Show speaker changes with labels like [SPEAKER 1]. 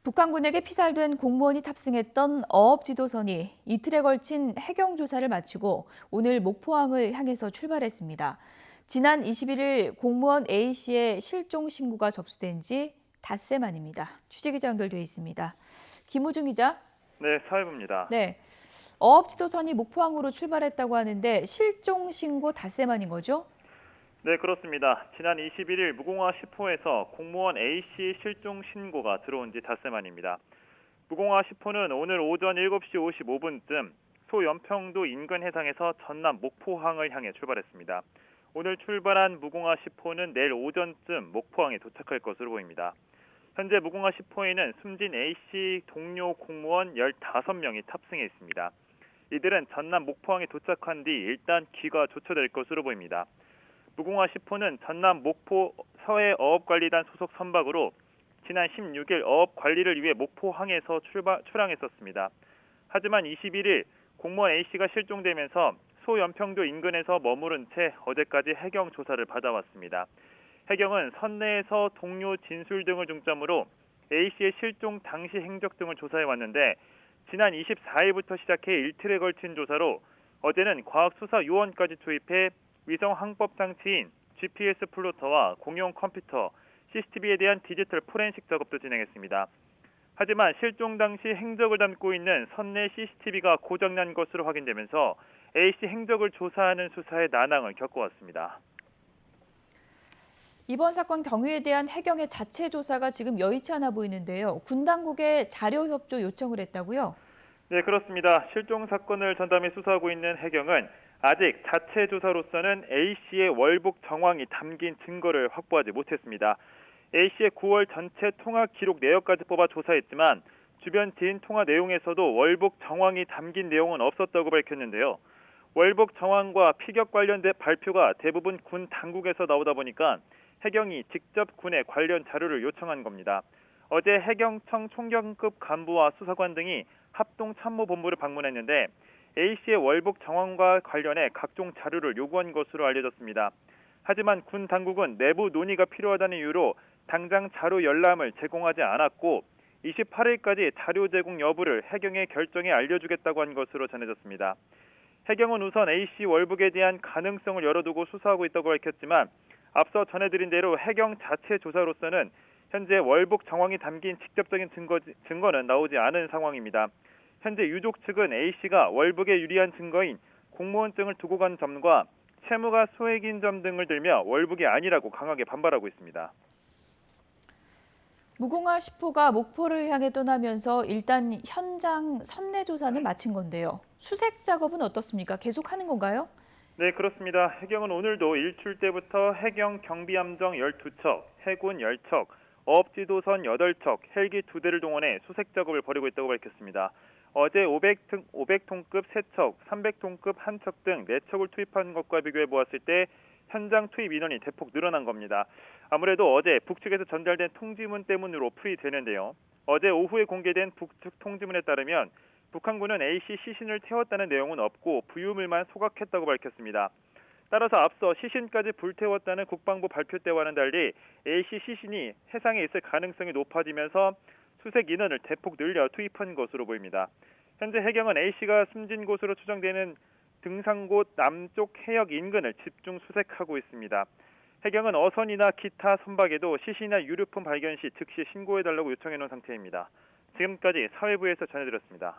[SPEAKER 1] 북한군에게 피살된 공무원이 tab승했던 어업지도선이 이틀에 걸친 해경 조사를 마치고 오늘 목포항을 향해서 출발했습니다. 지난 21일 공무원 A씨의 실종 신고가 접수된 지 닷새 만입니다. 취재기자 연결돼 있습니다. 김우중 기자.
[SPEAKER 2] 네, 사회부입니다.
[SPEAKER 1] 네, 어업지도선이 목포항으로 출발했다고 하는데 실종 신고 닷새 만인 거죠?
[SPEAKER 2] 네, 그렇습니다. 지난 21일 무공화 10호에서 공무원 A씨 실종 신고가 들어온 지 닷새 만입니다. 무공화 10호는 오늘 오전 7시 55분쯤 소연평도 인근 해상에서 전남 목포항을 향해 출발했습니다. 오늘 출발한 무공화 10호는 내일 오전쯤 목포항에 도착할 것으로 보입니다. 현재 무공화 10호에는 숨진 A씨 동료 공무원 15명이 탑승해 있습니다. 이들은 전남 목포항에 도착한 뒤 일단 귀가 조처될 것으로 보입니다. 무공화 10호는 전남 목포 서해어업관리단 소속 선박으로 지난 16일 어업관리를 위해 목포항에서 출항했었습니다. 하지만 21일 공무원 A씨가 실종되면서 소연평도 인근에서 머무른 채 어제까지 해경 조사를 받아왔습니다. 해경은 선내에서 동료 진술 등을 중점으로 A씨의 실종 당시 행적 등을 조사해왔는데 지난 24일부터 시작해 이틀에 걸친 조사로 어제는 과학수사요원까지 투입해 위성 항법 장치인 GPS 플로터와 공용 컴퓨터, CCTV에 대한 디지털 포렌식 작업도 진행했습니다. 하지만 실종 당시 행적을 담고 있는 선내 CCTV가 고장난 것으로 확인되면서 A씨 행적을 조사하는 수사에 난항을 겪어왔습니다.
[SPEAKER 1] 이번 사건 경위에 대한 해경의 자체 조사가 지금 여의치 않아 보이는데요. 군 당국에 자료 협조 요청을 했다고요?
[SPEAKER 2] 네, 그렇습니다. 실종 사건을 전담해 수사하고 있는 해경은 아직 자체 조사로서는 A씨의 월북 정황이 담긴 증거를 확보하지 못했습니다. A씨의 9월 전체 통화 기록 내역까지 뽑아 조사했지만 주변 지인 통화 내용에서도 월북 정황이 담긴 내용은 없었다고 밝혔는데요. 월북 정황과 피격 관련된 발표가 대부분 군 당국에서 나오다 보니까 해경이 직접 군에 관련 자료를 요청한 겁니다. 어제 해경청 총경급 간부와 수사관 등이 합동참모본부를 방문했는데 A씨의 월북 정황과 관련해 각종 자료를 요구한 것으로 알려졌습니다. 하지만 군 당국은 내부 논의가 필요하다는 이유로 당장 자료 열람을 제공하지 않았고 28일까지 자료 제공 여부를 해경의 결정에 알려주겠다고 한 것으로 전해졌습니다. 해경은 우선 A씨 월북에 대한 가능성을 열어두고 수사하고 있다고 밝혔지만 앞서 전해드린 대로 해경 자체 조사로서는 현재 월북 정황이 담긴 직접적인 증거는 나오지 않은 상황입니다. 현재 유족 측은 A씨가 월북에 유리한 증거인 공무원증을 두고 간 점과 채무가 소액인 점 등을 들며 월북이 아니라고 강하게 반발하고 있습니다.
[SPEAKER 1] 무공화 10호가 목포를 향해 떠나면서 일단 현장 선내 조사는 마친 건데요. 수색 작업은 어떻습니까? 계속하는 건가요?
[SPEAKER 2] 네, 그렇습니다. 해경은 오늘도 일출 때부터 해경 경비함정 12척, 해군 10척, 어업지도선 8척, 헬기 2대를 동원해 수색 작업을 벌이고 있다고 밝혔습니다. 어제 500톤급 3척, 300톤급 1척 등 4척을 투입한 것과 비교해 보았을 때 현장 투입 인원이 대폭 늘어난 겁니다. 아무래도 어제 북측에서 전달된 통지문 때문으로 풀이되는데요. 어제 오후에 공개된 북측 통지문에 따르면 북한군은 A씨 시신을 태웠다는 내용은 없고 부유물만 소각했다고 밝혔습니다. 따라서 앞서 시신까지 불태웠다는 국방부 발표 때와는 달리 A씨 시신이 해상에 있을 가능성이 높아지면서 수색 인원을 대폭 늘려 투입한 것으로 보입니다. 현재 해경은 A씨가 숨진 곳으로 추정되는 등산곳 남쪽 해역 인근을 집중 수색하고 있습니다. 해경은 어선이나 기타 선박에도 시신이나 유류품 발견 시 즉시 신고해달라고 요청해놓은 상태입니다. 지금까지 사회부에서 전해드렸습니다.